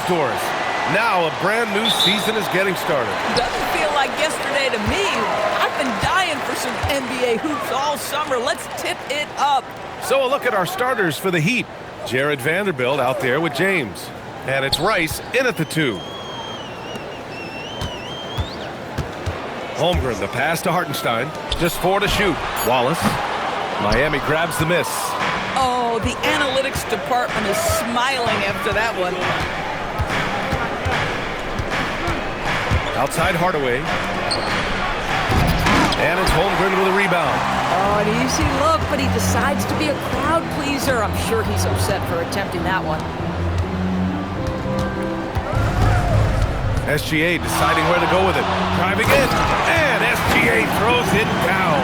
Doris. Now a brand new season is getting started. Doesn't feel like yesterday to me. I've been dying for some NBA hoops all summer. Let's tip it up. So a look at our starters for the Heat. Jared Vanderbilt out there with James. And it's Rice in at the 2. Holmgren, the pass to Hartenstein. Just 4 to shoot. Wallace. Miami grabs the miss. Oh, the analytics department is smiling after that one. Outside Hardaway. And it's Holmgren with a rebound. Oh, an easy look, but he decides to be a crowd pleaser. I'm sure he's upset for attempting that one. SGA deciding where to go with it. Driving in. And SGA throws it down.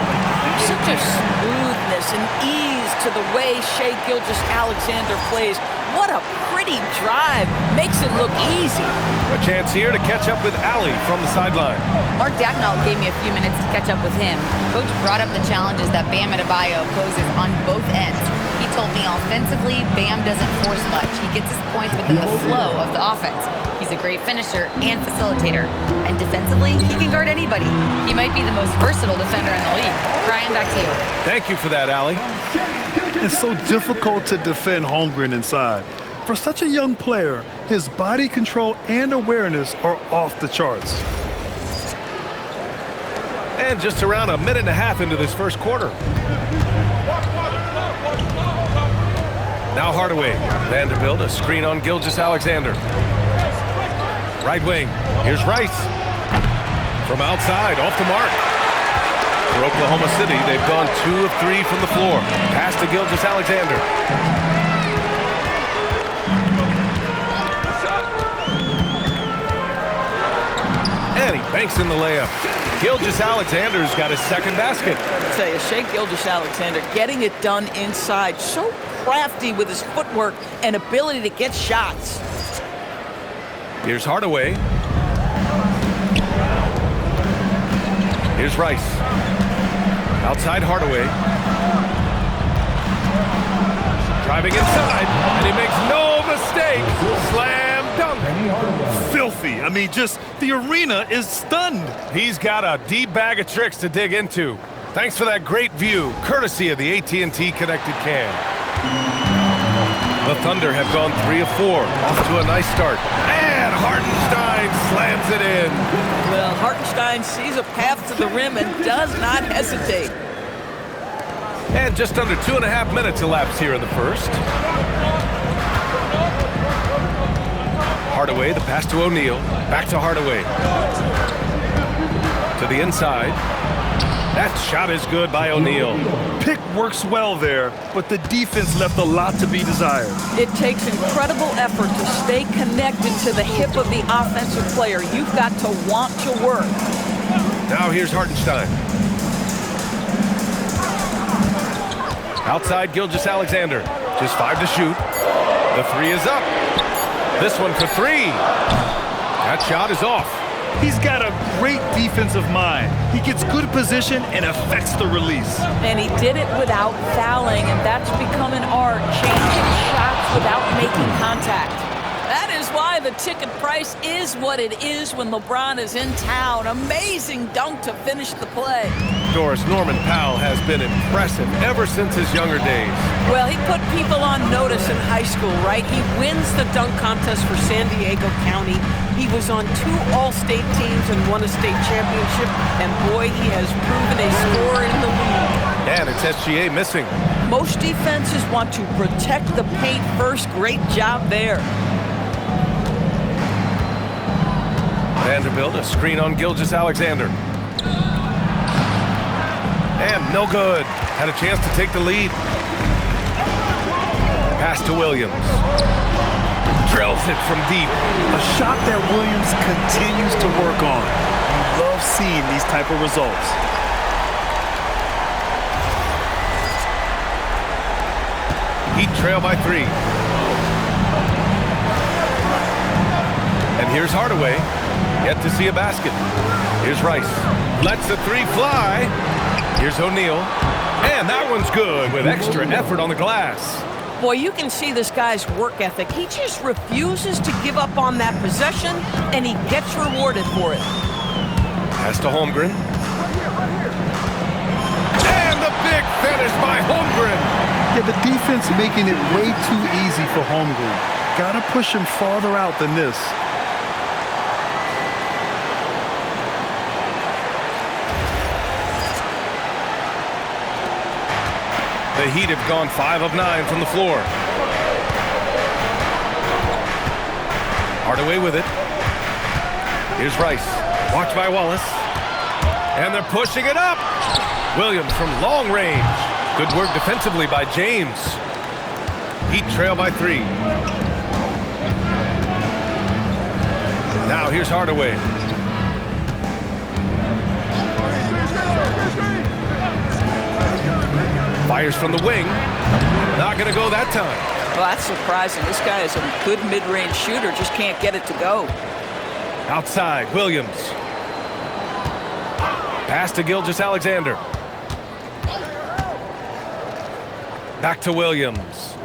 Such a smoothness and ease to the way Shai Gilgeous-Alexander plays. What a pretty drive. Makes it look easy. A chance here to catch up with Ali from the sideline. Mark Dagnall gave me a few minutes to catch up with him. Coach brought up the challenges that Bam Adebayo poses on both ends. He told me offensively, Bam doesn't force much. He gets his points within the flow of the offense. He's a great finisher and facilitator. And defensively, he can guard anybody. He might be the most versatile defender in the league. Brian, back to you. Thank you for that, Ali. It's so difficult to defend Holmgren inside. For such a young player, his body control and awareness are off the charts. And just around a minute and a half into this first quarter. Now Hardaway. Vanderbilt, a screen on Gilgeous-Alexander. Right wing. Here's Rice. From outside, off the mark. For Oklahoma City, they've gone 2 of 3 from the floor. Pass to Gilgeous-Alexander. And he banks in the layup. Gilgeous-Alexander's got his second basket. I'll tell you, Shai Gilgeous-Alexander getting it done inside. So crafty with his footwork and ability to get shots. Here's Hardaway. Here's Rice. Outside Hardaway. Driving inside, and he makes no mistake. Slam dunk. Filthy. I mean, just the arena is stunned. He's got a deep bag of tricks to dig into. Thanks for that great view, courtesy of the AT&T Connected Cam. The Thunder have gone 3 of 4, off to a nice start. And Hartenstein slams it in. Well, Hartenstein sees a path to the rim and does not hesitate. And just under 2.5 minutes elapsed here in the first. Hardaway, the pass to O'Neal. Back to Hardaway. To the inside. That shot is good by O'Neal. Pick works well there, but the defense left a lot to be desired. It takes incredible effort to stay connected to the hip of the offensive player. You've got to want to work. Now here's Hartenstein. Outside Gilgeous-Alexander. Just 5 to shoot. The 3 is up. This one for 3. That shot is off. He's got a great defensive mind. He gets good position and affects the release. And he did it without fouling, and that's become an art, changing shots without making contact. That is why the ticket price is what it is when LeBron is in town. Amazing dunk to finish the play. Doris, Norman Powell has been impressive ever since his younger days. Well, he put people on notice in high school, right? He wins the dunk contest for San Diego County. He was on 2 All-State teams and won a state championship. And boy, he has proven a scorer in the league. And it's SGA missing. Most defenses want to protect the paint first. Great job there. Vanderbilt, a screen on Gilgeous-Alexander. And no good. Had a chance to take the lead. Pass to Williams. Drills it from deep. A shot that Williams continues to work on. You love seeing these type of results. Heat trail by 3. And here's Hardaway. Yet to see a basket. Here's Rice. Lets the 3 fly. Here's O'Neal. And that one's good with extra effort on the glass. Boy, you can see this guy's work ethic. He just refuses to give up on that possession, and he gets rewarded for it. Pass to Holmgren. And the big finish by Holmgren. Yeah, the defense making it way too easy for Holmgren. Gotta push him farther out than this. The Heat have gone 5 of 9 from the floor. Hardaway with it. Here's Rice. Watched by Wallace. And they're pushing it up. Williams from long range. Good work defensively by James. Heat trail by 3. Now here's Hardaway. Fires from the wing. Not going to go that time. Well, that's surprising. This guy is a good mid-range shooter, just can't get it to go. Outside, Williams. Pass to Gilgeous-Alexander. Back to Williams.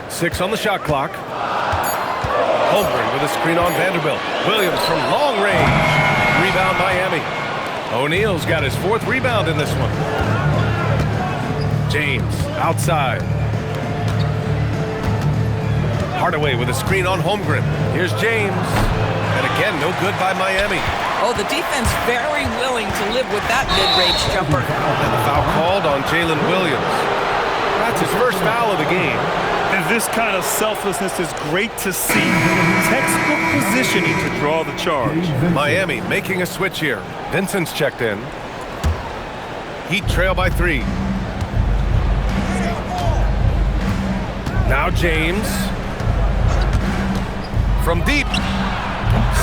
6 on the shot clock. Holmgren with a screen on Vanderbilt. Williams from long range. Rebound Miami. O'Neal's got his 4th rebound in this one. James outside. Hardaway with a screen on Holmgren. Here's James. And again, no good by Miami. Oh, the defense very willing to live with that mid-range jumper. And the foul called on Jalen Williams. That's his first foul of the game. And this kind of selflessness is great to see. Textbook positioning to draw the charge. Miami making a switch here. Vincent's checked in. Heat trail by 3. Now James. From deep.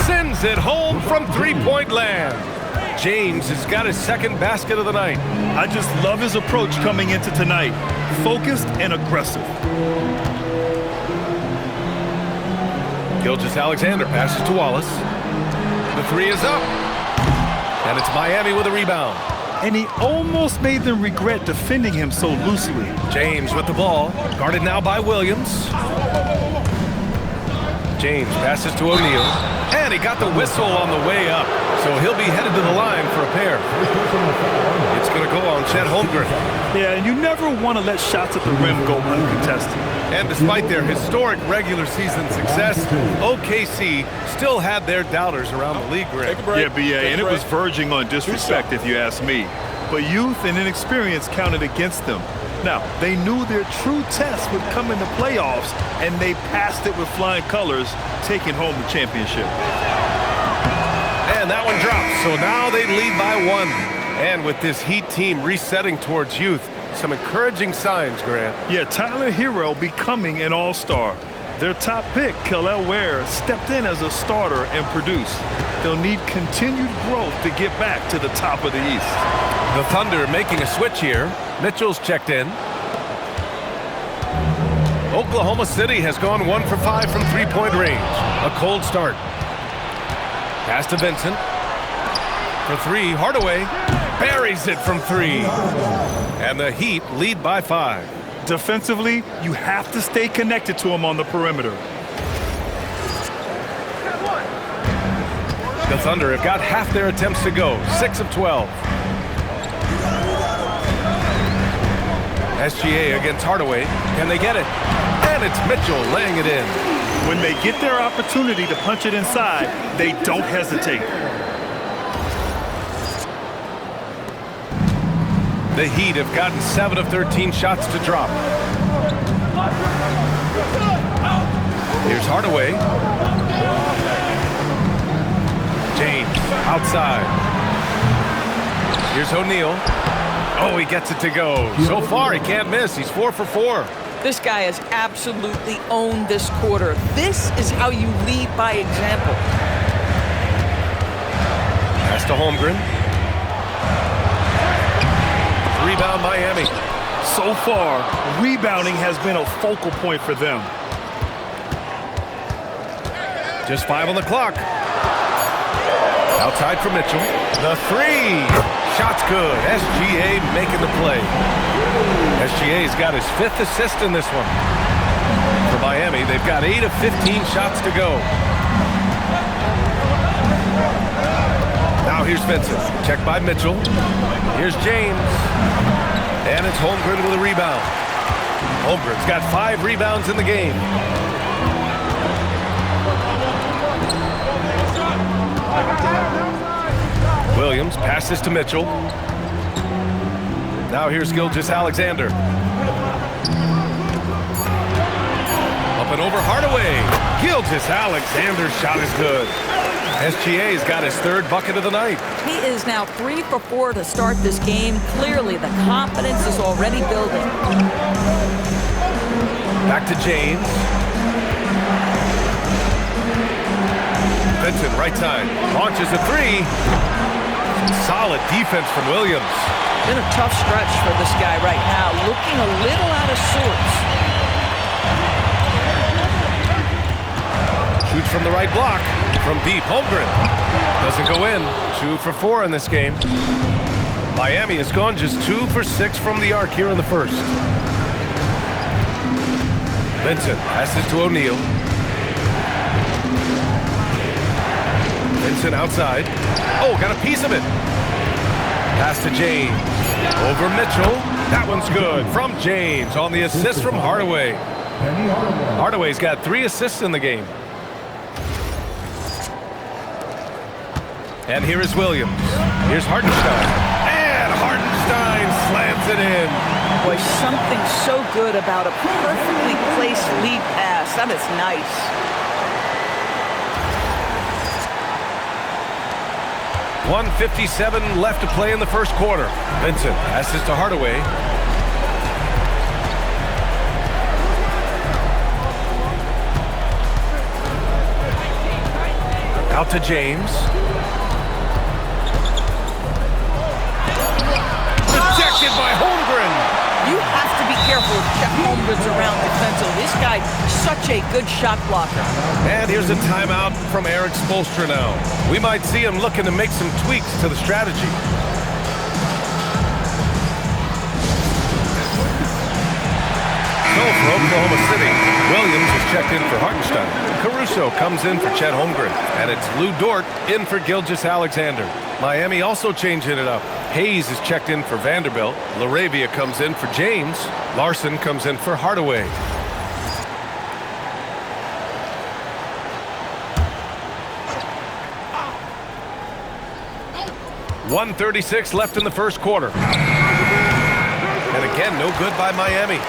Sends it home from 3-point land. James has got his 2nd basket of the night. I just love his approach coming into tonight. Focused and aggressive. Gilgeous-Alexander passes to Wallace. The 3 is up. And it's Miami with a rebound. And he almost made them regret defending him so loosely. James with the ball. Guarded now by Williams. James passes to O'Neal. And he got the whistle on the way up. So he'll be headed to the line for a pair. It's going to go on Chet Holmgren. Yeah, and you never want to let shots at the rim go uncontested. And despite their historic regular season success, OKC still had their doubters around the league, Greg. Yeah, BA, and it was verging on disrespect if you ask me. But youth and inexperience counted against them. Now, they knew their true test would come in the playoffs, and they passed it with flying colors, taking home the championship. And that one drops, so now they lead by 1. And with this Heat team resetting towards youth, some encouraging signs, Grant. Yeah, Tyler Hero becoming an all-star. Their top pick, Kel'el Ware, stepped in as a starter and produced. They'll need continued growth to get back to the top of the East. The Thunder making a switch here. Mitchell's checked in. Oklahoma City has gone 1 for 5 from 3-point range. A cold start. Pass to Vincent. For 3, Hardaway buries it from 3. And the Heat lead by 5. Defensively, you have to stay connected to him on the perimeter. The Thunder have got half their attempts to go. 6 of 12. SGA against Hardaway. Can they get it? And it's Mitchell laying it in. When they get their opportunity to punch it inside, they don't hesitate. The Heat have gotten 7 of 13 shots to drop. Here's Hardaway. James outside. Here's O'Neal. Oh, he gets it to go. So far, he can't miss. He's 4 for 4. This guy has absolutely owned this quarter. This is how you lead by example. Pass to Holmgren. Rebound Miami. So far, rebounding has been a focal point for them. Just 5 on the clock. Outside for Mitchell. The 3. Shot's good. SGA making the play. SGA's got his 5th assist in this one. Miami. They've got 8 of 15 shots to go. Now here's Vincent. Checked by Mitchell. Here's James. And it's Holmgren with a rebound. Holmgren's got 5 rebounds in the game. Williams passes to Mitchell. Now here's Gilgeous-Alexander. Up and over Hardaway. Gilgeous-Alexander's shot is good. SGA's got his 3rd bucket of the night. He is now 3 for 4 to start this game. Clearly, the confidence is already building. Back to James. Vincent, right side. Launches a 3. Solid defense from Williams. Been a tough stretch for this guy right now. Looking a little out of sorts. Shoots from the right block. From deep, Holmgren. Doesn't go in. 2 for 4 in this game. Miami has gone just 2 for 6 from the arc here in the first. Vincent passes to O'Neal. Vincent outside. Oh, got a piece of it. Pass to James. Over Mitchell. That one's good from James on the assist from Hardaway. Hardaway's got 3 assists in the game. And here is Williams. Here's Hartenstein. And Hartenstein slams it in. Boy, something so good about a perfectly placed lead pass. That is nice. .157 left to play in the first quarter. Vincent passes to Hardaway. Out to James. Rejected by Holmgren. You have to be careful if Chet Holmgren's around defensively. This guy's such a good shot blocker. And here's a timeout from Eric Spoelstra now. We might see him looking to make some tweaks to the strategy. So for Oklahoma City, Williams is checked in for Hartenstein. Caruso comes in for Chet Holmgren. And it's Lou Dort in for Gilgeous-Alexander. Miami also changing it up. Hayes is checked in for Vanderbilt. LaRavia comes in for James. Larson comes in for Hardaway. .136 left in the first quarter. And again, no good by Miami.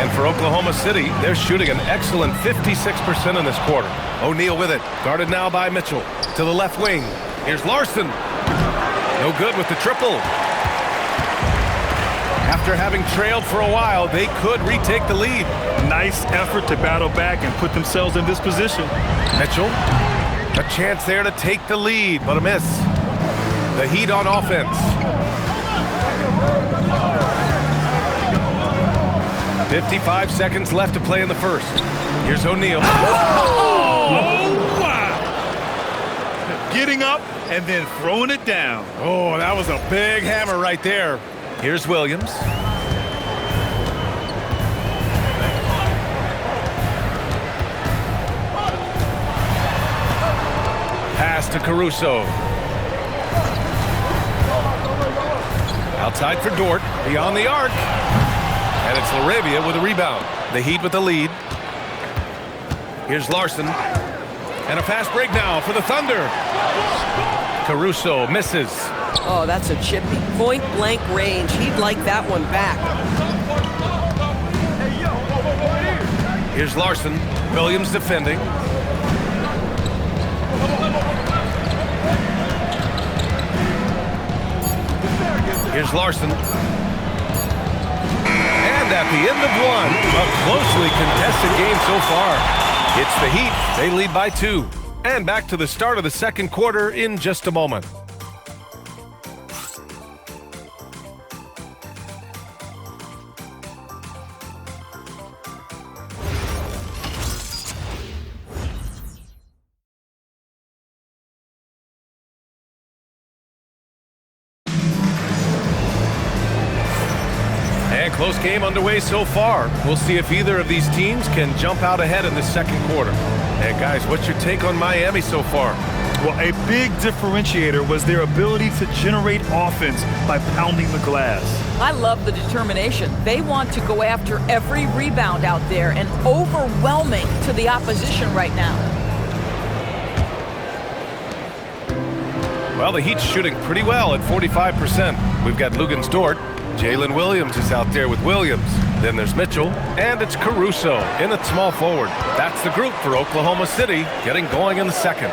And for Oklahoma City, they're shooting an excellent 56% in this quarter. O'Neal with it. Guarded now by Mitchell. To the left wing. Here's Larson. No good with the triple. After having trailed for a while, they could retake the lead. Nice effort to battle back and put themselves in this position. Mitchell, a chance there to take the lead, but a miss. The Heat on offense. 55 seconds left to play in the first. Here's O'Neal. Oh, wow! Getting up and then throwing it down. Oh, that was a big hammer right there. Here's Williams. Pass to Caruso. Outside for Dort, beyond the arc. And it's LaRavia with a rebound. The Heat with the lead. Here's Larson. And a fast break now for the Thunder. Caruso misses. Oh, that's a chippy. Point blank range. He'd like that one back. Here's Larson. Williams defending. Here's Larson. And at the end of one, a closely contested game so far. It's the Heat. They lead by 2. And back to the start of the second quarter in just a moment. close game underway so far. We'll see if either of these teams can jump out ahead in the second quarter. And guys, what's your take on Miami so far? Well, a big differentiator was their ability to generate offense by pounding the glass. I love the determination. They want to go after every rebound out there and overwhelming to the opposition right now. Well, the Heat's shooting pretty well at 45%. We've got Lugens Dort. Jalen Williams is out there with Williams. Then there's Mitchell, and it's Caruso in at small forward. That's the group for Oklahoma City, getting going in the second.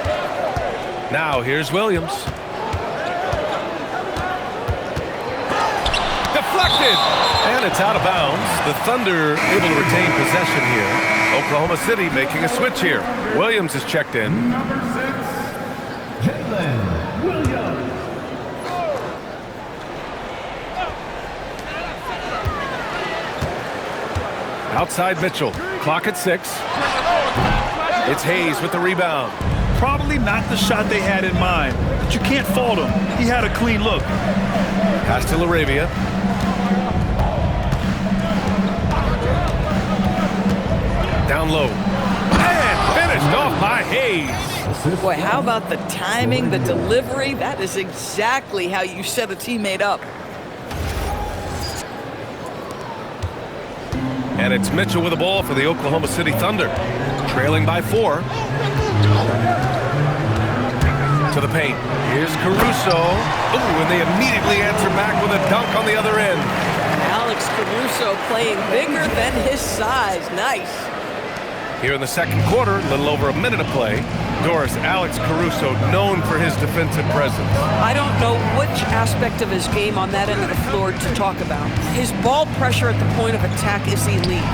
Now here's Williams. Deflected! And it's out of bounds. The Thunder able to retain possession here. Oklahoma City making a switch here. Williams is checked in. Number 6, Jalen Williams. Outside Mitchell. Clock at 6. It's Hayes with the rebound. Probably not the shot they had in mind, but you can't fault him. He had a clean look. Pass to LaRavia. Down low. And finished off by Hayes. Boy, how about the timing, the delivery? That is exactly how you set a teammate up. And it's Mitchell with the ball for the Oklahoma City Thunder. Trailing by 4. To the paint. Here's Caruso. Ooh, and they immediately answer back with a dunk on the other end. Alex Caruso playing bigger than his size. Nice. Here in the second quarter, a little over a minute of play. Doris, Alex Caruso, known for his defensive presence. I don't know which aspect of his game on that end of the floor to talk about. His ball pressure at the point of attack is elite,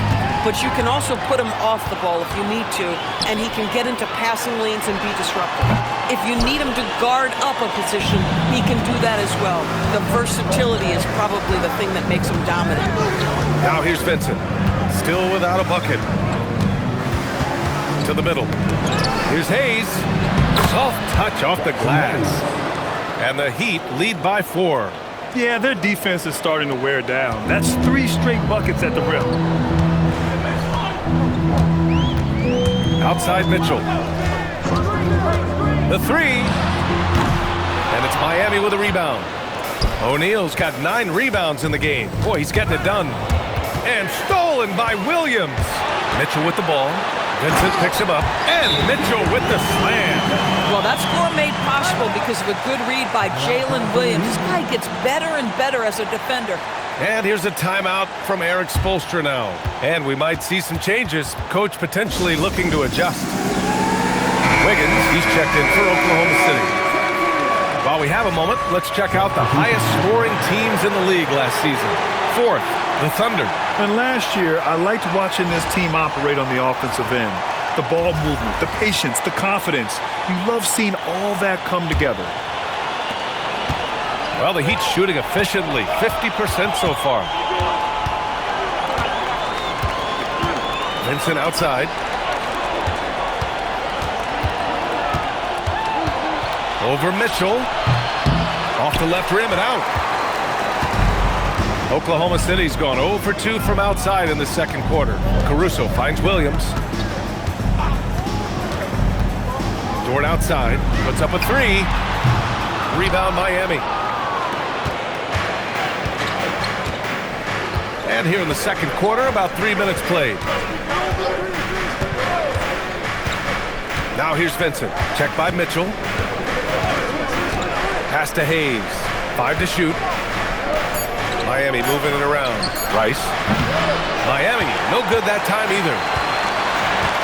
but you can also put him off the ball if you need to, and he can get into passing lanes and be disruptive. If you need him to guard up a position, he can do that as well. The versatility is probably the thing that makes him dominant. Now here's Vincent, still without a bucket. To the middle. Here's Hayes. Soft touch off the glass. And the Heat lead by 4. Yeah, their defense is starting to wear down. That's 3 straight buckets at the rim. Outside Mitchell. The 3. And it's Miami with a rebound. O'Neal's got 9 rebounds in the game. Boy, he's getting it done. And stolen by Williams. Mitchell with the ball. Vincent picks him up, and Mitchell with the slam. Well, that score made possible because of a good read by Jalen Williams. This guy gets better and better as a defender. And here's a timeout from Eric Spoelstra now. And we might see some changes. Coach potentially looking to adjust. Wiggins, he's checked in for Oklahoma City. While we have a moment, let's check out the highest scoring teams in the league last season. 4th, the Thunder. And last year, I liked watching this team operate on the offensive end. The ball movement, the patience, the confidence. You love seeing all that come together. Well, the Heat's shooting efficiently, 50% so far. Vincent outside. Over Mitchell. Off the left rim and out. Oklahoma City's gone 0 for 2 from outside in the second quarter. Caruso finds Williams. Dort outside. Puts up a 3. Rebound Miami. And here in the second quarter, about 3 minutes played. Now here's Vincent. Checked by Mitchell. Pass to Hayes. 5 to shoot. Miami moving it around. Rice. Miami, no good that time either.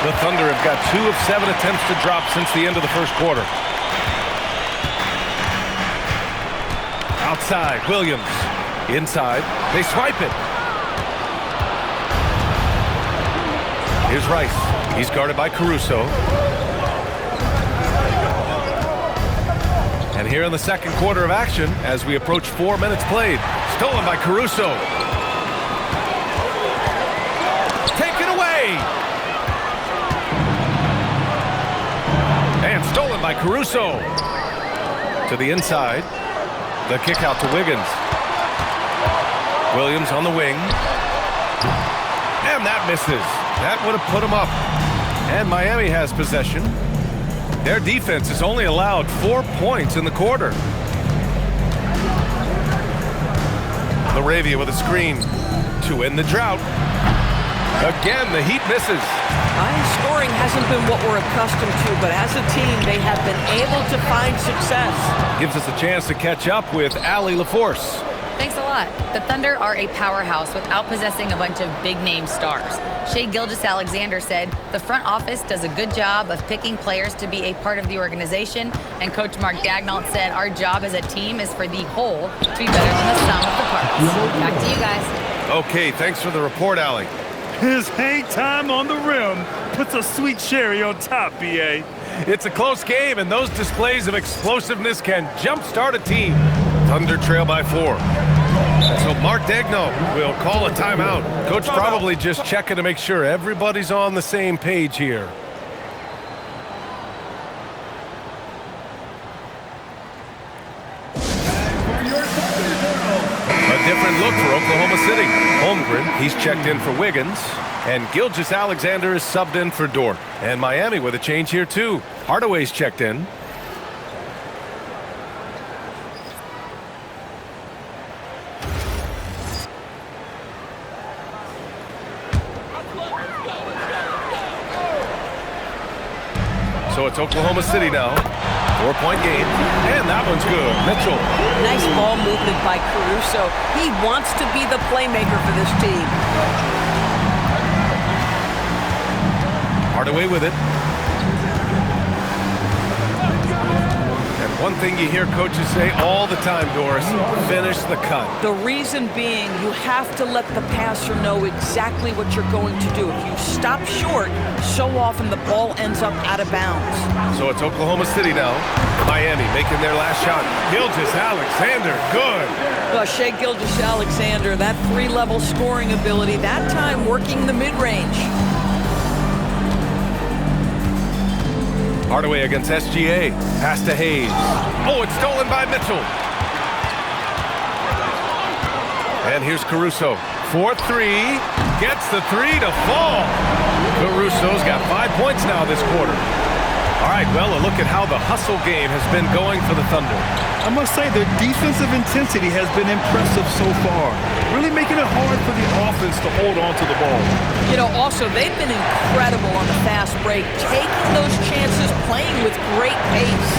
The Thunder have got 2 of 7 attempts to drop since the end of the first quarter. Outside, Williams. Inside, they swipe it. Here's Rice. He's guarded by Caruso. And here in the second quarter of action, as we approach 4 minutes played, stolen by Caruso. Taken away. And stolen by Caruso. To the inside. The kick out to Wiggins. Williams on the wing. And that misses. That would have put them up. And Miami has possession. Their defense has only allowed 4 points in the quarter. LaRavia with a screen to end the drought. Again, the Heat misses. High scoring hasn't been what we're accustomed to, but as a team, they have been able to find success. Gives us a chance to catch up with Allie LaForce. Thanks a lot. The Thunder are a powerhouse without possessing a bunch of big-name stars. Shai Gilgeous-Alexander said, the front office does a good job of picking players to be a part of the organization, and Coach Mark Daigneault said, our job as a team is for the whole to be better than the sum of the parts. Back to you guys. Okay, thanks for the report, Allie. His hang time on the rim puts a sweet cherry on top, B.A. It's a close game, and those displays of explosiveness can jumpstart a team. Thunder trail by 4. So Mark Daigneault will call a timeout. Coach probably just checking to make sure everybody's on the same page here. A different look for Oklahoma City. Holmgren, he's checked in for Wiggins. And Gilgeous-Alexander is subbed in for Dort. And Miami with a change here too. Hardaway's checked in. So it's Oklahoma City now. 4-point game. And that one's good. Mitchell. Nice ball movement by Caruso. He wants to be the playmaker for this team. Hardaway with it. And one thing you hear coaches say all the time, Doris, finish the cut. The reason being, you have to let the passer know exactly what you're going to do. If you stop short, so often the ball ends up out of bounds. So it's Oklahoma City now. Miami making their last shot. Gilgeous-Alexander, good. Shai Gilgeous-Alexander, that 3-level scoring ability, that time working the mid-range. Hardaway against SGA. Pass to Hayes. Oh, it's stolen by Mitchell. And here's Caruso. 4-3. Gets the 3 to fall. Caruso's got 5 points now this quarter. All right, well, a look at how the hustle game has been going for the Thunder. I must say their defensive intensity has been impressive so far. Really making it hard for the offense to hold on to the ball. You know, also, they've been incredible on the fast break, taking those chances, playing with great pace.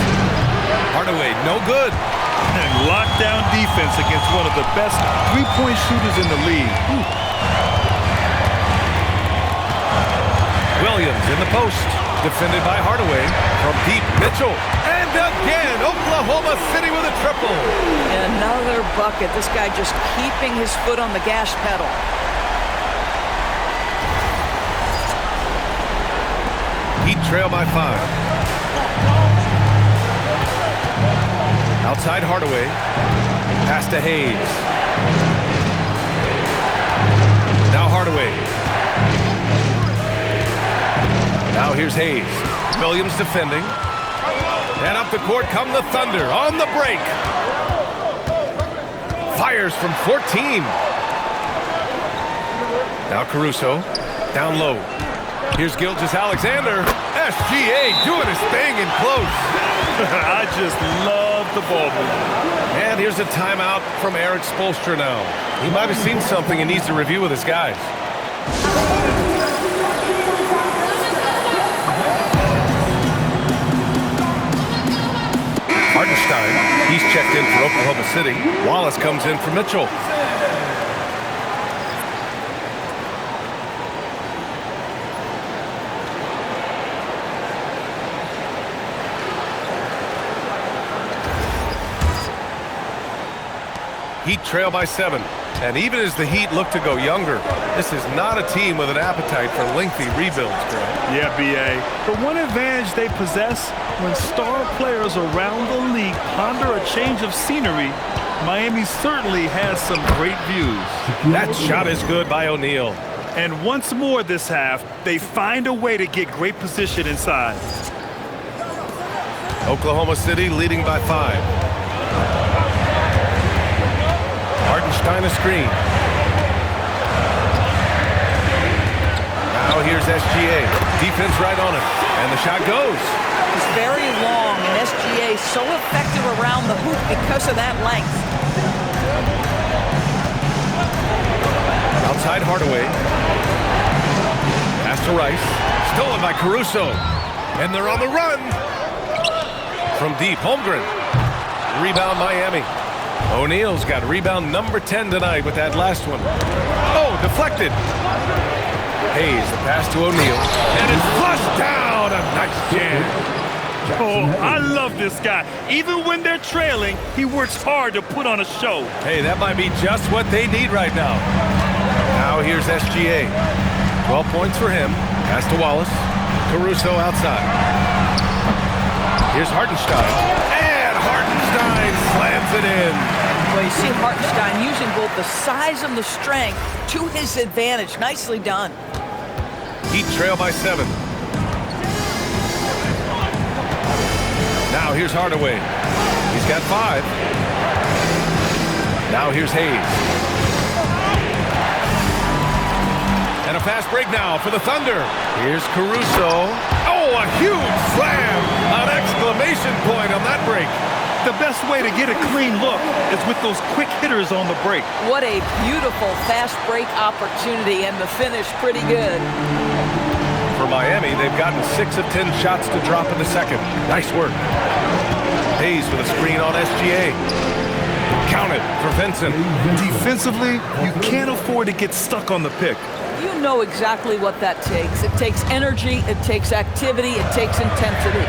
Hardaway, no good. And lockdown defense against one of the best three-point shooters in the league. Williams in the post. Defended by Hardaway. From deep, Mitchell. And again, Oklahoma City with a triple. Another bucket. This guy just keeping his foot on the gas pedal. Heat trail by 5. Outside Hardaway. Pass to Hayes. Now Hardaway. Now here's Hayes. Williams defending. And up the court come the Thunder on the break. Fires from 14. Now Caruso. Down low. Here's Gilgeous-Alexander. SGA doing his thing in close. I just love the ball movement. And here's a timeout from Eric Spoelstra now. He might have seen something and needs to review with his guys. Hartenstein, he's checked in for Oklahoma City. Wallace comes in for Mitchell. Heat trail by 7. And even as the Heat look to go younger, this is not a team with an appetite for lengthy rebuilds, Greg. Yeah, B.A. The one advantage they possess when star players around the league ponder a change of scenery, Miami certainly has some great views. That shot is good by O'Neal. And once more this half, they find a way to get great position inside. Oklahoma City leading by 5. Hartenstein a screen. Now here's SGA. Defense right on him. And the shot goes. It's very long, and SGA is so effective around the hoop because of that length. Outside Hardaway. Pass to Rice. Stolen by Caruso. And they're on the run. From deep, Holmgren. Rebound Miami. O'Neal's got rebound number 10 tonight with that last one. Oh, deflected. Hayes, the pass to O'Neal. And it's flushed down. A nice jam. Oh, I love this guy. Even when they're trailing, he works hard to put on a show. Hey, that might be just what they need right now. Now here's SGA. 12 points for him. Pass to Wallace. Caruso outside. Here's Hartenstein. And Hartenstein slams it in. Well, you see Hartenstein using both the size and the strength to his advantage. Nicely done. Heat trail by 7. Now here's Hardaway. He's got 5. Now here's Hayes. And a fast break now for the Thunder. Here's Caruso. Oh, a huge slam! An exclamation point on that break. The best way to get a clean look is with those quick hitters on the break. What a beautiful fast break opportunity, and the finish pretty good. For Miami, they've gotten 6 of 10 shots to drop in the second. Nice work. Hayes with a screen on SGA. Counted for Vincent. Defensively, you can't afford to get stuck on the pick. You know exactly what that takes. It takes energy, it takes activity, it takes intensity.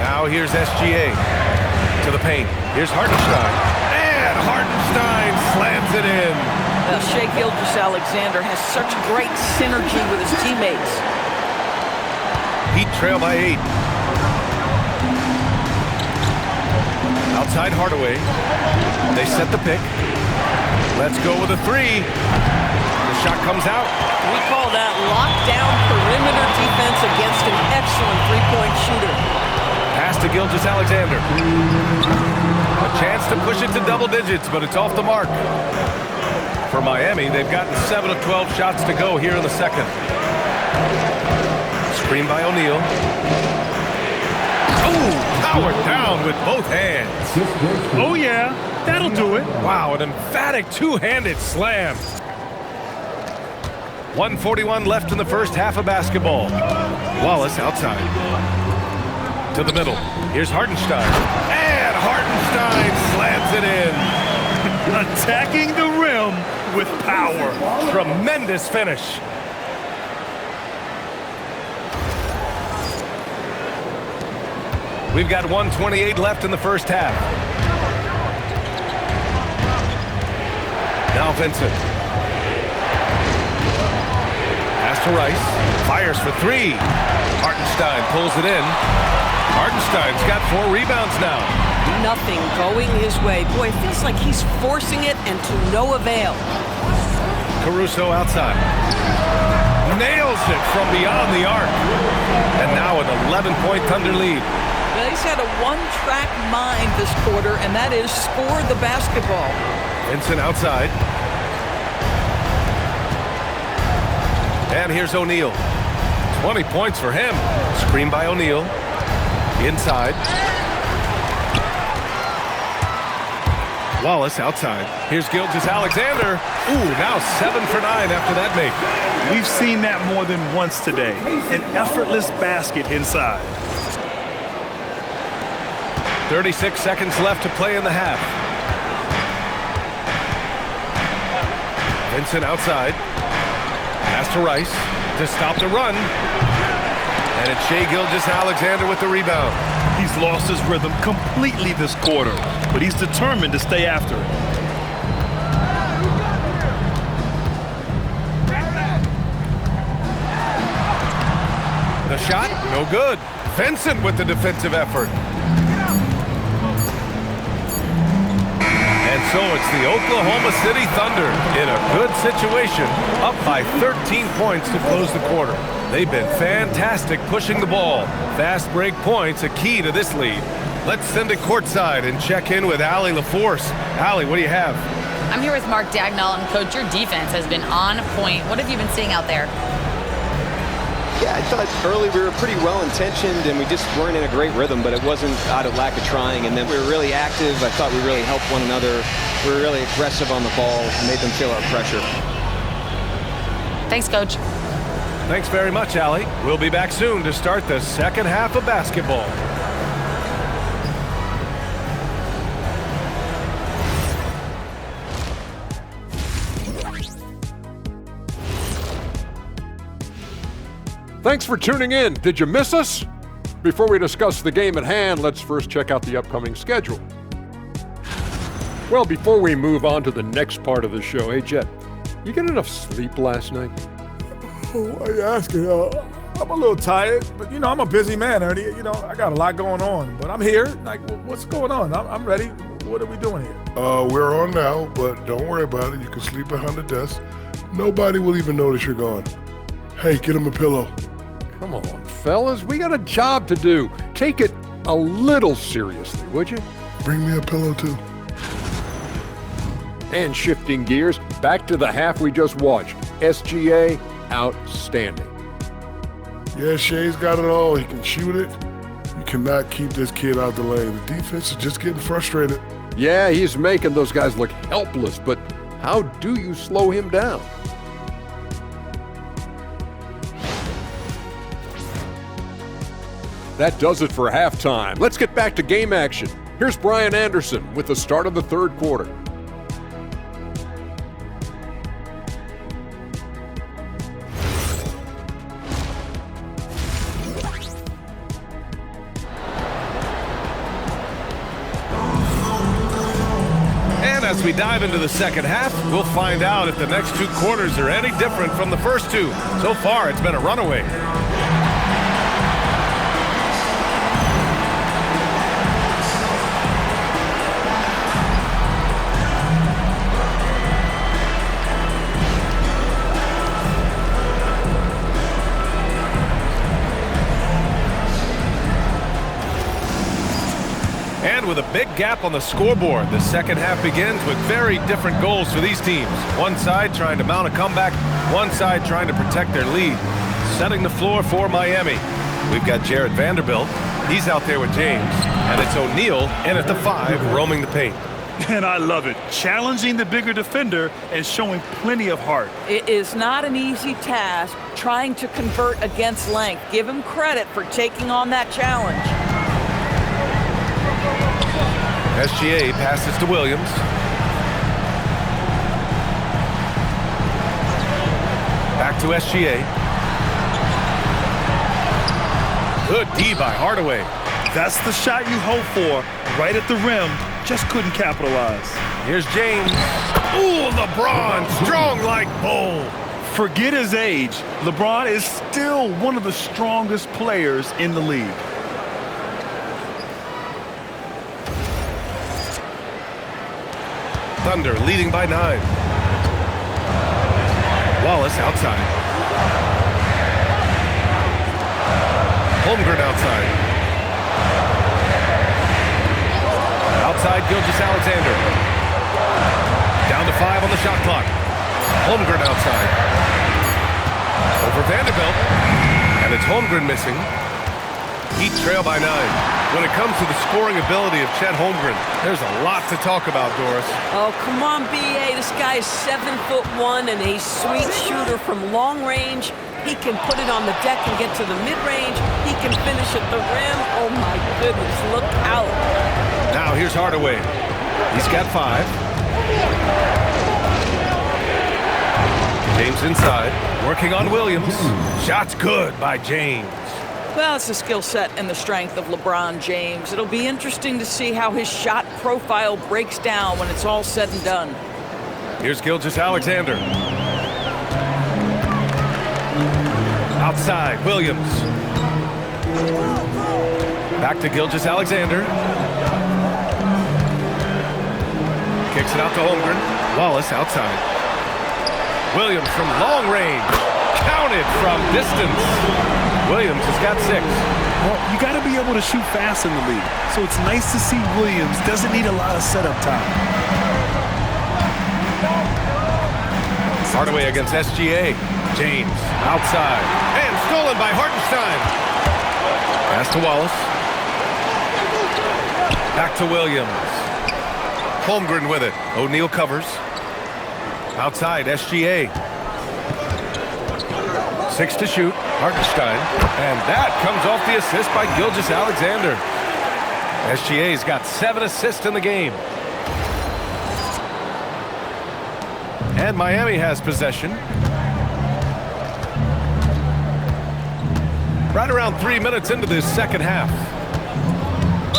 Now here's SGA to the paint. Here's Hartenstein. And Hartenstein slams it in. Shai Gilgeous-Alexander has such great synergy with his teammates. Heat trail by 8. Outside Hardaway. They set the pick. Let's go with a 3. The shot comes out. We call that lockdown perimeter defense against an excellent three-point shooter. Pass to Gilgeous-Alexander. A chance to push it to double digits, but it's off the mark. For Miami, they've gotten 7 of 12 shots to go here in the second. Screen by O'Neal. Oh, powered down with both hands. Oh, yeah, that'll do it. Wow, an emphatic two-handed slam. 1:41 left in the first half of basketball. Wallace outside. To the middle. Here's Hartenstein. And Hartenstein slams it in. Attacking the rim with power. Tremendous finish. We've got 1:28 left in the first half. Now Vincent. Pass to Rice. Fires for 3. Hartenstein pulls it in. Hartenstein's got 4 rebounds now. Nothing going his way. Boy, it feels like he's forcing it and to no avail. Caruso outside. Nails it from beyond the arc. And now an 11-point Thunder lead. Well, he's had a one-track mind this quarter, and that is score the basketball. Vincent outside. And here's O'Neal. 20 points for him. Screen by O'Neal. Inside. Wallace outside. Here's Gilgeous-Alexander. Ooh, now 7 for 9 after that make. We've seen that more than once today. An effortless basket inside. 36 seconds left to play in the half. Vincent outside. Pass to Rice to stop the run. And it's Shai Gilgeous-Alexander with the rebound. He's lost his rhythm completely this quarter, but he's determined to stay after it. The shot, no good. Vincent with the defensive effort. And so it's the Oklahoma City Thunder in a good situation, up by 13 points to close the quarter. They've been fantastic pushing the ball. Fast break points, a key to this lead. Let's send it courtside and check in with Allie LaForce. Allie, what do you have? I'm here with Mark Dagnall, and Coach, your defense has been on point. What have you been seeing out there? Yeah, I thought early we were pretty well-intentioned and we just weren't in a great rhythm, but it wasn't out of lack of trying. And then we were really active. I thought we really helped one another. We were really aggressive on the ball and made them feel our pressure. Thanks, Coach. Thanks very much, Allie. We'll be back soon to start the second half of basketball. Thanks for tuning in. Did you miss us? Before we discuss the game at hand, let's first check out the upcoming schedule. Well, before we move on to the next part of the show, hey, Jet, you get enough sleep last night? Why are you asking? I'm a little tired, but, I'm a busy man, Ernie. I got a lot going on, but I'm here. Like, what's going on? I'm ready. What are we doing here? We're on now, but don't worry about it. You can sleep behind the desk. Nobody will even notice you're gone. Hey, get him a pillow. Come on, fellas, we got a job to do. Take it a little seriously, would you? Bring me a pillow, too. And shifting gears, back to the half we just watched. SGA, outstanding. Yeah, Shea's got it all. He can shoot it. You cannot keep this kid out the lane. The defense is just getting frustrated. Yeah, he's making those guys look helpless, but how do you slow him down? That does it for halftime. Let's get back to game action. Here's Brian Anderson with the start of the third quarter. And as we dive into the second half, we'll find out if the next two quarters are any different from the first two. So far, it's been a runaway. And with a big gap on the scoreboard, the second half begins with very different goals for these teams. One side trying to mount a comeback, one side trying to protect their lead. Setting the floor for Miami, we've got Jared Vanderbilt. He's out there with James. And it's O'Neal in at the 5, roaming the paint. And I love it. Challenging the bigger defender and showing plenty of heart. It is not an easy task trying to convert against length. Give him credit for taking on that challenge. SGA passes to Williams. Back to SGA. Good D by Hardaway. That's the shot you hope for. Right at the rim. Just couldn't capitalize. Here's James. Ooh, LeBron, strong like bull. Forget his age. LeBron is still one of the strongest players in the league. Thunder leading by 9. Wallace outside. Holmgren outside. Outside Gilgeous-Alexander. Down to 5 on the shot clock. Holmgren outside. Over Vanderbilt. And it's Holmgren missing. Heat trail by 9. When it comes to the scoring ability of Chet Holmgren, there's a lot to talk about, Doris. Oh, come on, B.A. This guy is 7'1" and a sweet shooter from long range. He can put it on the deck and get to the mid-range. He can finish at the rim. Oh, my goodness, look out. Now here's Hardaway. He's got 5. James inside, working on Williams. Shot's good by James. Well, it's the skill set and the strength of LeBron James. It'll be interesting to see how his shot profile breaks down when it's all said and done. Here's Gilgeous-Alexander. Outside, Williams. Back to Gilgeous-Alexander. Kicks it out to Holmgren. Wallace outside. Williams from long range. Counted from distance. Williams has got 6. Well, you got to be able to shoot fast in the league. So it's nice to see Williams doesn't need a lot of setup time. Hardaway against SGA. James outside and stolen by Hartenstein. Pass to Wallace. Back to Williams. Holmgren with it. O'Neal covers. Outside, SGA. 6 to shoot. Hartenstein. And that comes off the assist by Gilgeous-Alexander. SGA's got 7 assists in the game. And Miami has possession. Right around 3 minutes into this second half.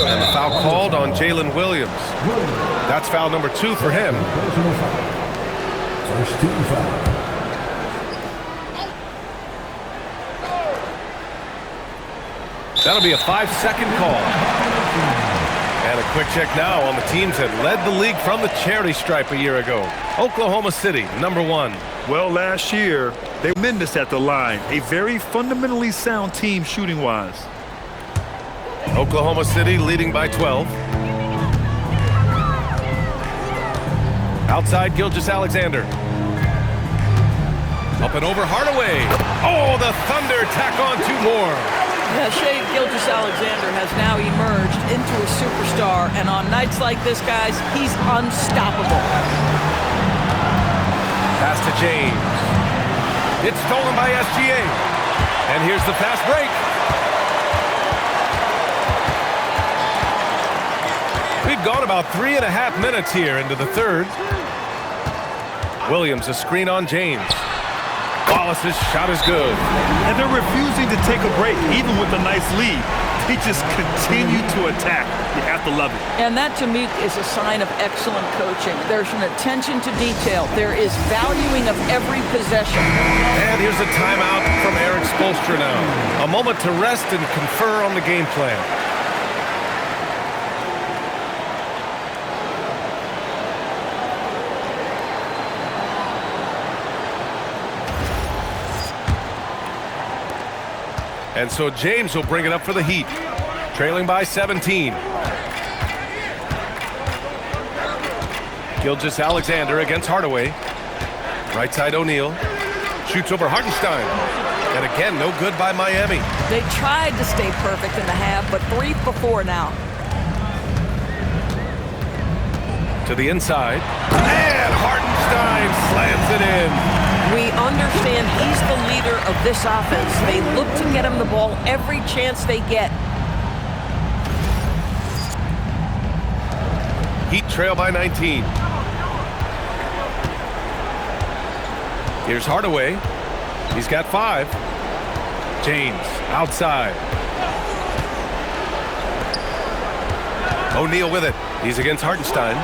And the foul called on Jalen Williams. That's foul number 2 for him. First team foul. That'll be a 5-second call. And a quick check now on the teams that led the league from the charity stripe a year ago. Oklahoma City, number 1. Well, last year, they tremendous at the line. A very fundamentally sound team shooting-wise. Oklahoma City leading by 12. Outside Gilgeous-Alexander. Up and over Hardaway. Oh, the Thunder tack on 2 more. Yeah, Shai Gilgeous-Alexander has now emerged into a superstar, and on nights like this, guys, he's unstoppable. Pass to James. It's stolen by SGA. And here's the fast break. We've gone about 3.5 minutes here into the third. Williams, a screen on James. Wallace's shot is good. And they're refusing to take a break, even with a nice lead. They just continue to attack. You have to love it. And that, to me, is a sign of excellent coaching. There's an attention to detail. There is valuing of every possession. And here's a timeout from Eric Spoelstra now. A moment to rest and confer on the game plan. And so James will bring it up for the Heat, trailing by 17. Gilgeous-Alexander against Hardaway. Right side O'Neal. Shoots over Hartenstein. And again, no good by Miami. They tried to stay perfect in the half, but 3 for 4 now. To the inside. And Hartenstein slams it in. We understand he's the leader of this offense. They look to get him the ball every chance they get. Heat trail by 19. Here's Hardaway. He's got 5. James outside. O'Neal with it. He's against Hartenstein.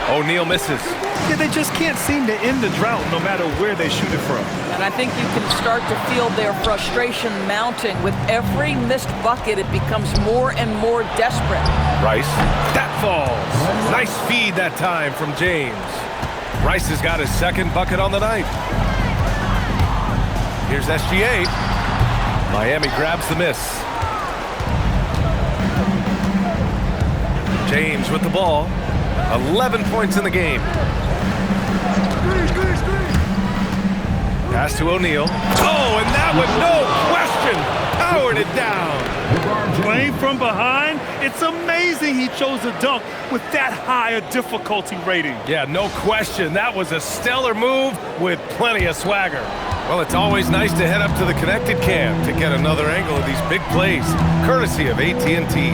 O'Neal misses. Yeah, they just can't seem to end the drought no matter where they shoot it from. And I think you can start to feel their frustration mounting. With every missed bucket, it becomes more and more desperate. Rice. That falls. Nice feed that time from James. Rice has got his 2nd bucket on the night. Here's SGA. Miami grabs the miss. James with the ball. 11 points in the game. Pass to O'Neal. Oh, and that one, no question, powered it down. Playing from behind, it's amazing he chose a dunk with that high a difficulty rating. Yeah, no question. That was a stellar move with plenty of swagger. Well, it's always nice to head up to the connected cam to get another angle of these big plays, courtesy of AT&T.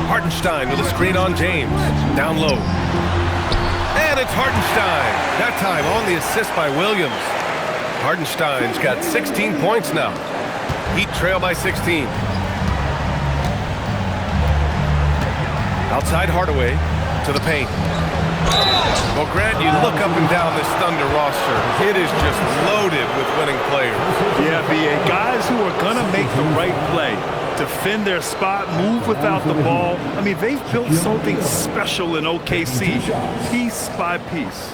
Hartenstein with a screen on James. Down low. And it's Hartenstein. That time on the assist by Williams. Hartenstein's got 16 points now. Heat trail by 16. Outside Hardaway to the paint. Well, Grant, you look up and down this Thunder roster. It is just loaded with winning players. Yeah, B.A. Guys who are going to make the right play. Defend their spot, move without the ball. I mean, they've built something special in OKC, piece by piece.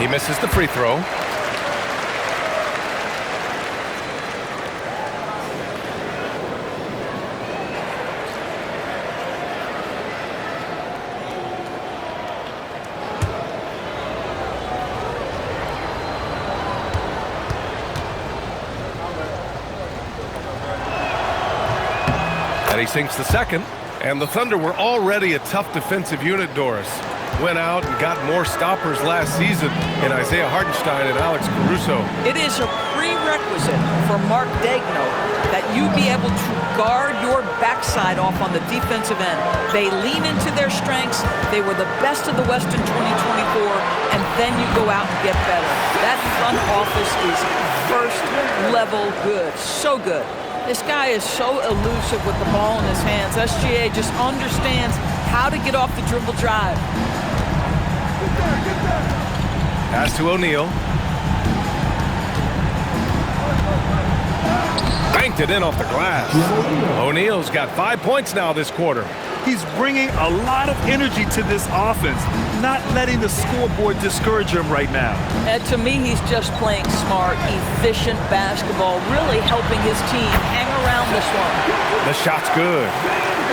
He misses the free throw. And he sinks the second. And the Thunder were already a tough defensive unit, Doris. Went out and got more stoppers last season in Isaiah Hartenstein and Alex Caruso. It is a prerequisite for Mark Daigneault that you be able to guard your backside off on the defensive end. They lean into their strengths. They were the best of the West in 2024, and then you go out and get better. That front office is first level good, so good. This guy is so elusive with the ball in his hands. SGA just understands how to get off the dribble drive. Pass to O'Neal. Banked it in off the glass. O'Neal's got 5 points now this quarter. He's bringing a lot of energy to this offense, not letting the scoreboard discourage him right now. And to me, he's just playing smart, efficient basketball, really helping his team hang around this one. The shot's good.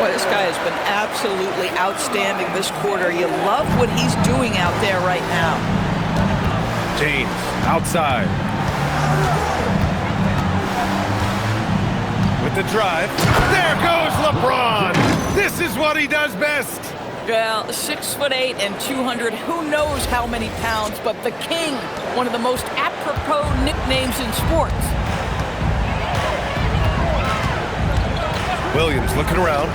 Boy, this guy has been absolutely outstanding this quarter. You love what he's doing out there right now. James, outside. With the drive. There goes LeBron. This is what he does best. Well, 6'8" and 200, who knows how many pounds, but the King, one of the most apropos nicknames in sports. Williams looking around.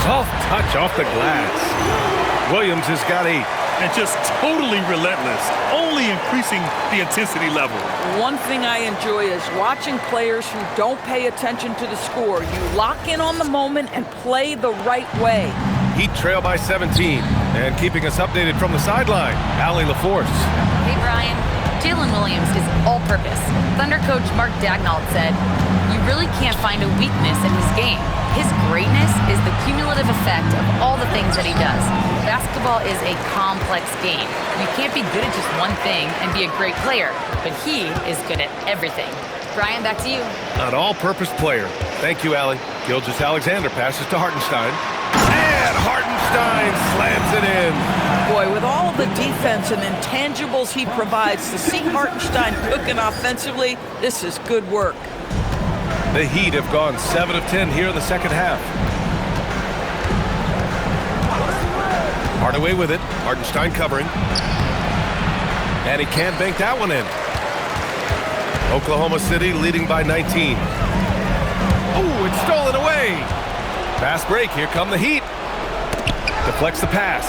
Soft touch off the glass. Williams has got 8. And just totally relentless, only increasing the intensity level. One thing I enjoy is watching players who don't pay attention to the score. You lock in on the moment and play the right way. Heat trail by 17. And keeping us updated from the sideline, Allie LaForce. Hey, Brian. Jalen Williams is all-purpose. Thunder coach Mark Daigneault said, "You really can't find a weakness in his game. His greatness is the cumulative effect of all the things that he does. Basketball is a complex game. You can't be good at just one thing and be a great player, but he is good at everything." Brian, back to you. An all-purpose player. Thank you, Allie. Gilgeous-Alexander passes to Hartenstein. And Hartenstein slams it in. Boy, with all of the defense and intangibles he provides, to see Hartenstein cooking offensively, this is good work. The Heat have gone 7 of 10 here in the second half. Hardaway with it. Hartenstein covering. And he can't bank that one in. Oklahoma City leading by 19. Oh, it's stolen away. Fast break. Here come the Heat. Deflects the pass.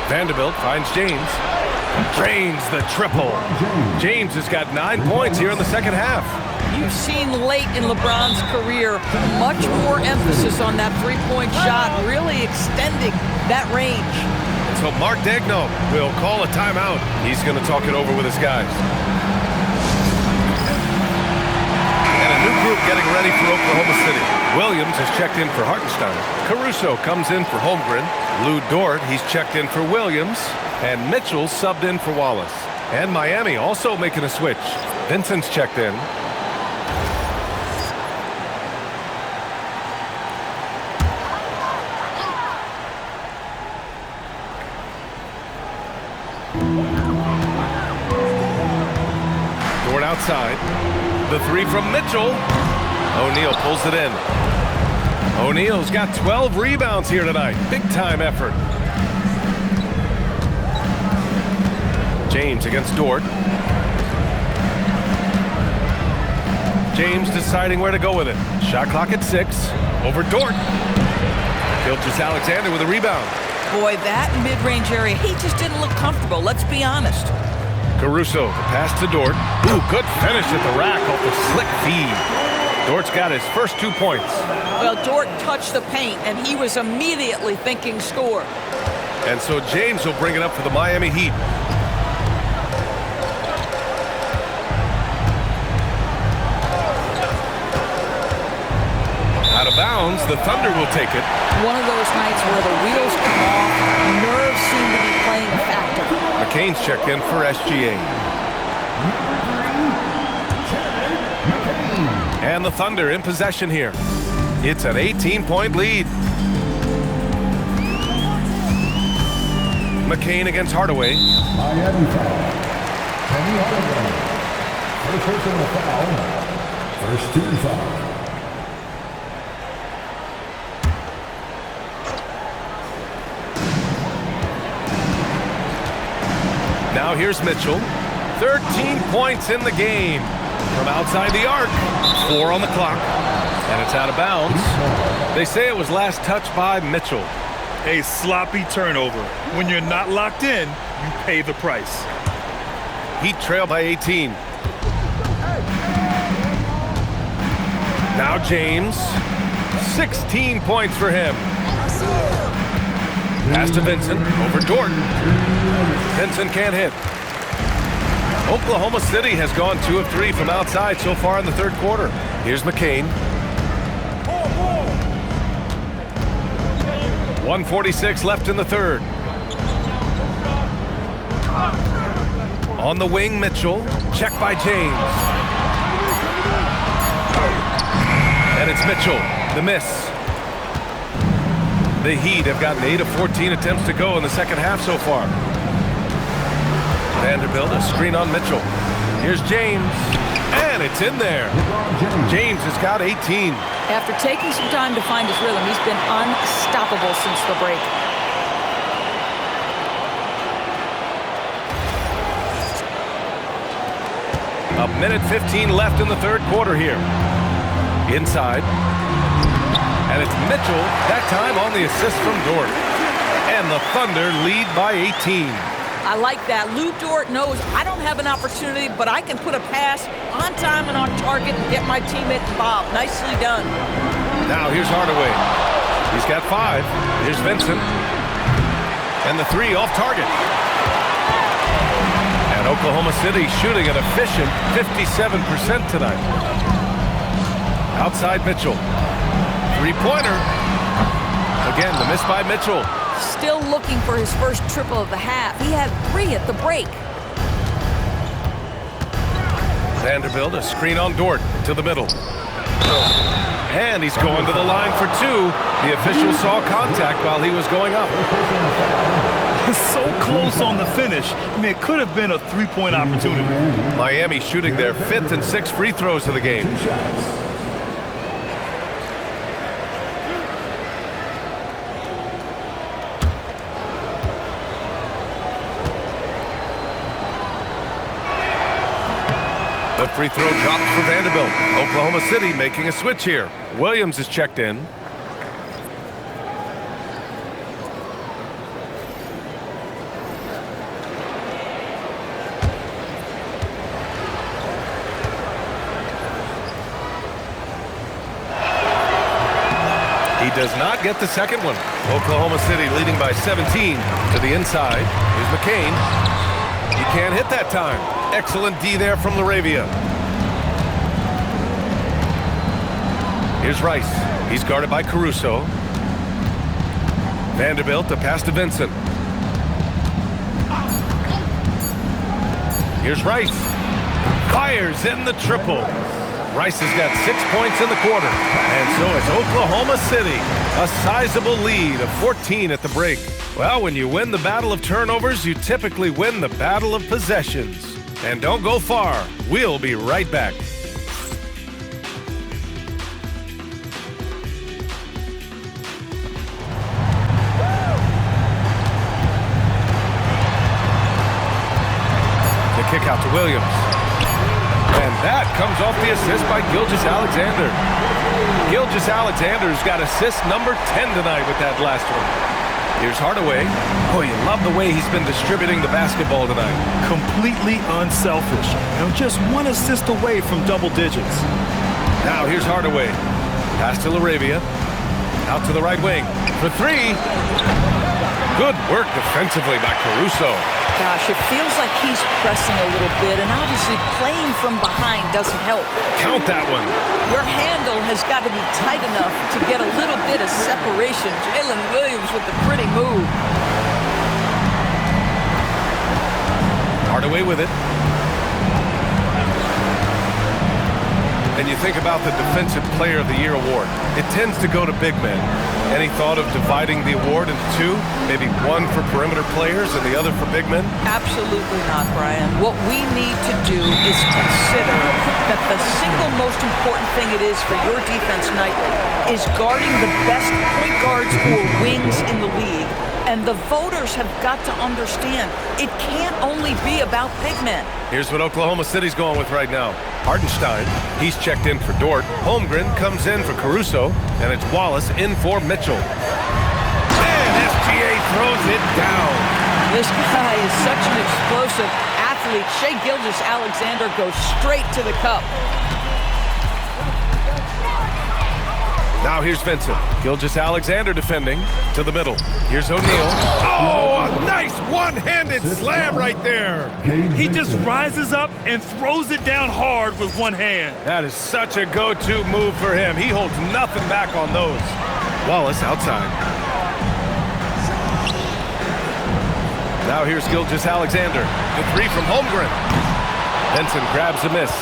Vanderbilt finds James. Drains the triple. James has got 9 points here in the second half. You've seen late in LeBron's career much more emphasis on that three-point shot, really extending that range. So Mark Daigneault will call a timeout. He's going to talk it over with his guys. And a new group getting ready for Oklahoma City. Williams has checked in for Hartenstein. Caruso comes in for Holmgren. Lou Dort, he's checked in for Williams. And Mitchell subbed in for Wallace. And Miami also making a switch. Vincent's checked in. Dort outside. The three from Mitchell. O'Neal pulls it in. O'Neal's got 12 rebounds here tonight. Big time effort. James against Dort. James deciding where to go with it. Shot clock at 6. Over Dort. Gilgeous-Alexander with a rebound. Boy, that mid-range area, he just didn't look comfortable, let's be honest. Caruso, the pass to Dort. Ooh, good finish at the rack off the slick feed. Dort's got his first 2 points. Well, Dort touched the paint, and he was immediately thinking score. And so James will bring it up for the Miami Heat. Out of bounds, the Thunder will take it. One of those nights where the wheels come off, nerves seem to be playing a factor. McCain's checked in for SGA. And the Thunder in possession here. It's an 18-point lead. McCain against Hardaway. Miami foul. Kenny Hardaway. First personal foul. First team foul. Now here's Mitchell. 13 points in the game. From outside the arc. 4 on the clock. And it's out of bounds. They say it was last touched by Mitchell. A sloppy turnover. When you're not locked in, you pay the price. Heat trail by 18. Now James. 16 points for him. Pass to Vincent. Over Dort. Vincent can't hit. Oklahoma City has gone 2 of 3 from outside so far in the third quarter. Here's McCain. 1:46 left in the third. On the wing, Mitchell. Check by James. And it's Mitchell. The miss. The Heat have gotten 8 of 14 attempts to go in the second half so far. Vanderbilt, a screen on Mitchell. Here's James. And it's in there. James has got 18. After taking some time to find his rhythm, he's been unstoppable since the break. A minute 15 left in the third quarter here. Inside. And it's Mitchell, that time on the assist from Dort. And the Thunder lead by 18. I like that. Lou Dort knows I don't have an opportunity, but I can put a pass on time and on target and get my teammate involved. Nicely done. Now here's Hardaway. He's got 5. Here's Vincent. And the 3 off target. And Oklahoma City shooting an efficient 57% tonight. Outside Mitchell. 3-pointer. Again, the miss by Mitchell. Still looking for his first triple of the half. He had 3 at the break. Vanderbilt, a screen on Dort to the middle. And he's going to the line for 2. The official saw contact while he was going up. So close on the finish. I mean, it could have been a 3-point opportunity. Miami shooting their 5th and 6th free throws of the game. The free throw dropped for Vanderbilt. Oklahoma City making a switch here. Williams is checked in. He does not get the second one. Oklahoma City leading by 17 to the inside. Here's McCain. He can't hit that time. Excellent D there from Laravia. Here's Rice. He's guarded by Caruso. Vanderbilt, the pass to Vincent. Here's Rice. Fires in the triple. Rice has got 6 points in the quarter. And so it's Oklahoma City. A sizable lead of 14 at the break. Well, when you win the battle of turnovers, you typically win the battle of possessions. And don't go far. We'll be right back. The kick out to Williams. And that comes off the assist by Gilgeous-Alexander. Gilgeous-Alexander's got assist number 10 tonight with that last one. Here's Hardaway. Oh, you love the way he's been distributing the basketball tonight. Completely unselfish. And just 1 assist away from double digits. Now here's Hardaway. Pass to Laravia. Out to the right wing. For 3. Good work defensively by Caruso. Gosh, it feels like he's pressing a little bit, and obviously playing from behind doesn't help. Count that one. Your handle has got to be tight enough to get a little bit of separation. Jalen Williams with the pretty move. Hardaway with it. And you think about the Defensive Player of the Year award. It tends to go to big men. Any thought of dividing the award into two? Maybe one for perimeter players and the other for big men? Absolutely not, Brian. What we need to do is consider that the single most important thing it is for your defense nightly is guarding the best point guards or wings in the league. And the voters have got to understand it can't only be about big men. Here's what Oklahoma City's going with right now. Hartenstein, he's checked in for Dort. Holmgren comes in for Caruso, and it's Wallace in for Mitchell. And SGA throws it down. This guy is such an explosive athlete. Shai Gilgeous-Alexander goes straight to the cup. Now here's Vincent. Gilgeous-Alexander defending to the middle. Here's O'Neal. Oh, a nice one-handed slam right there. He just rises up and throws it down hard with one hand. That is such a go-to move for him. He holds nothing back on those. Wallace outside. Now here's Gilgeous-Alexander. The three from Holmgren. Vincent grabs a miss.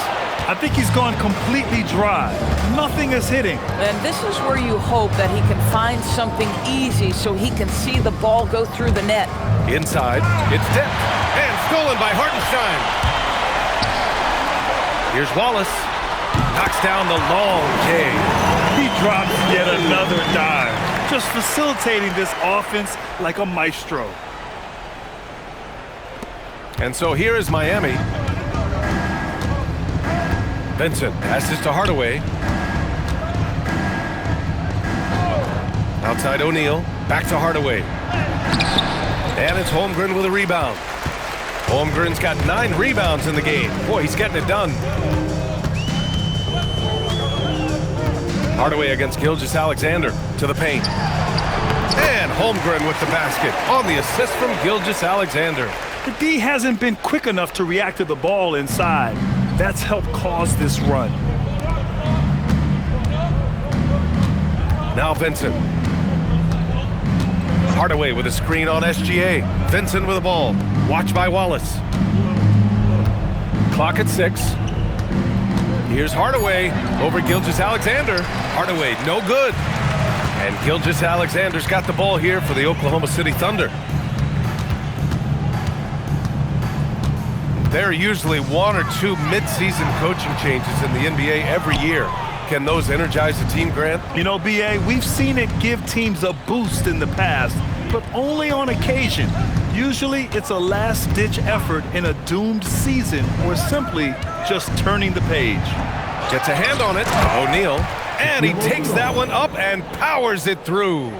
I think he's gone completely dry. Nothing is hitting. And this is where you hope that he can find something easy so he can see the ball go through the net. Inside, it's tipped and stolen by Hartenstein. Here's Wallace. Knocks down the long J. He drops yet another dive, just facilitating this offense like a maestro. And so here is Miami. Vincent passes to Hardaway. Outside O'Neal, back to Hardaway. And it's Holmgren with a rebound. Holmgren's got 9 rebounds in the game. Boy, he's getting it done. Hardaway against Gilgeous-Alexander to the paint. And Holmgren with the basket on the assist from Gilgeous-Alexander. The D hasn't been quick enough to react to the ball inside. That's helped cause this run. Now Vincent. Hardaway with a screen on SGA. Vincent with the ball. Watched by Wallace. Clock at 6. Here's Hardaway over Gilgeous-Alexander. Hardaway, no good. And Gilgeous-Alexander's got the ball here for the Oklahoma City Thunder. There are usually 1 or 2 mid-season coaching changes in the NBA every year. Can those energize the team, Grant? You know, B.A., we've seen it give teams a boost in the past, but only on occasion. Usually it's a last-ditch effort in a doomed season or simply just turning the page. Gets a hand on it. O'Neal. And he takes that one up and powers it through.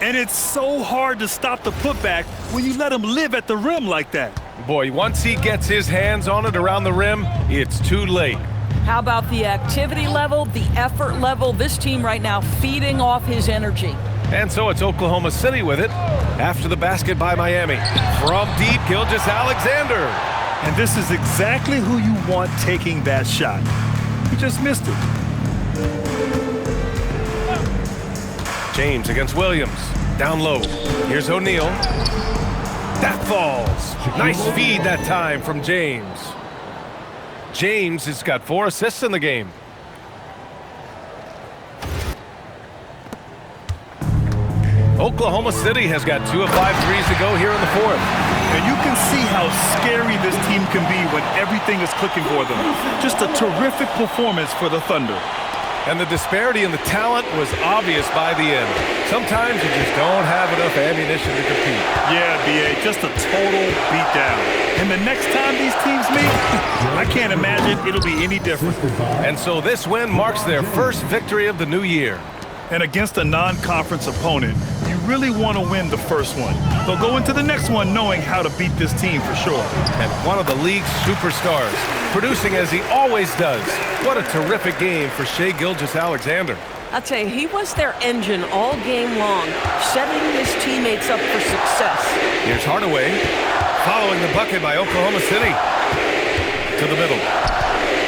And it's so hard to stop the putback when you let him live at the rim like that. Boy, once he gets his hands on it around the rim, it's too late. How about the activity level, the effort level? This team right now feeding off his energy. And so it's Oklahoma City with it after the basket by Miami. From deep, Gilgeous-Alexander. And this is exactly who you want taking that shot. He just missed it. James against Williams. Down low. Here's O'Neal. That falls. Nice feed that time from James. James has got 4 assists in the game. Oklahoma City has got 2 of 5 threes to go here in the 4th. And you can see how scary this team can be when everything is clicking for them. Just a terrific performance for the Thunder. And the disparity in the talent was obvious by the end. Sometimes you just don't have enough ammunition to compete. Yeah, B.A., just a total beatdown. And the next time these teams meet, I can't imagine it'll be any different. And so this win marks their first victory of the new year. And against a non-conference opponent, you really want to win the first one. They'll go into the next one knowing how to beat this team for sure. And one of the league's superstars, producing as he always does. What a terrific game for Shai Gilgeous-Alexander. I'll tell you, he was their engine all game long, setting his teammates up for success. Here's Hardaway, following the bucket by Oklahoma City. To the middle.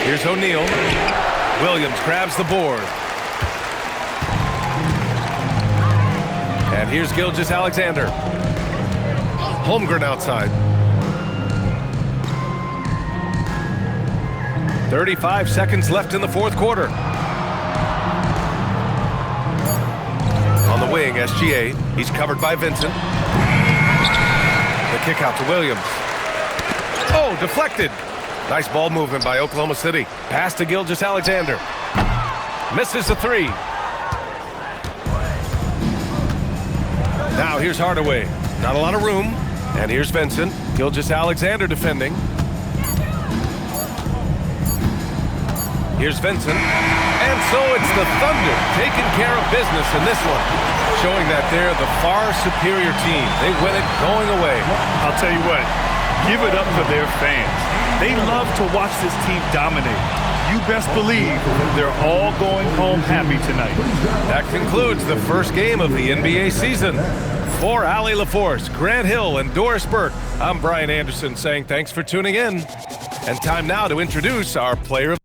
Here's O'Neal. Williams grabs the board. And here's Gilgeous-Alexander. Holmgren outside. 35 seconds left in the 4th quarter. On the wing, SGA. He's covered by Vincent. The kick out to Williams. Oh, deflected. Nice ball movement by Oklahoma City. Pass to Gilgeous-Alexander. Misses the three. Now here's Hardaway. Not a lot of room. And here's Vincent. Gilgeous-Alexander defending. Here's Vincent. And so it's the Thunder taking care of business in this one, showing that they're the far superior team. They win it going away. I'll tell you what, give it up for their fans. They love to watch this team dominate. You best believe they're all going home happy tonight. That concludes the first game of the NBA season. For Allie LaForce, Grant Hill, and Doris Burke, I'm Brian Anderson saying thanks for tuning in. And time now to introduce our player of